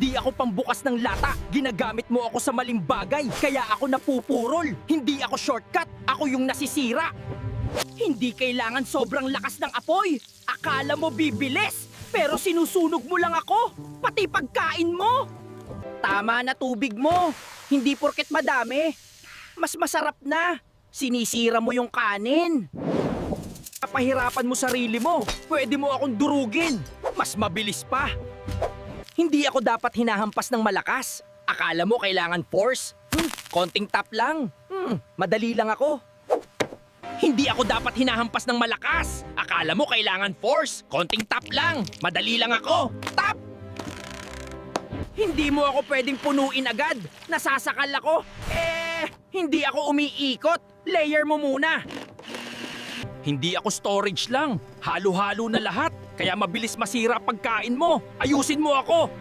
Hindi ako pambukas ng lata. Ginagamit mo ako sa maling bagay. Kaya ako napupurol. Hindi ako shortcut. Ako yung nasisira. Hindi kailangan sobrang lakas ng apoy. Akala mo bibilis. Pero sinusunog mo lang ako. Pati pagkain mo. Tama na tubig mo. Hindi porket madami. Mas masarap na. Sinisira mo yung kanin. Kapahirapan mo sarili mo. Pwede mo akong durugin. Mas mabilis pa. Hindi ako dapat hinahampas ng malakas. Akala mo kailangan force? Konting tap lang. Madali lang ako. Hindi ako dapat hinahampas ng malakas. Akala mo kailangan force? Konting tap lang. Madali lang ako. Tap! Hindi mo ako pwedeng punuin agad. Nasasakal ako. Hindi ako umiikot. Layer mo muna. Hindi ako storage lang. Halo-halo na lahat. Kaya mabilis masira pagkain mo. Ayusin mo ako.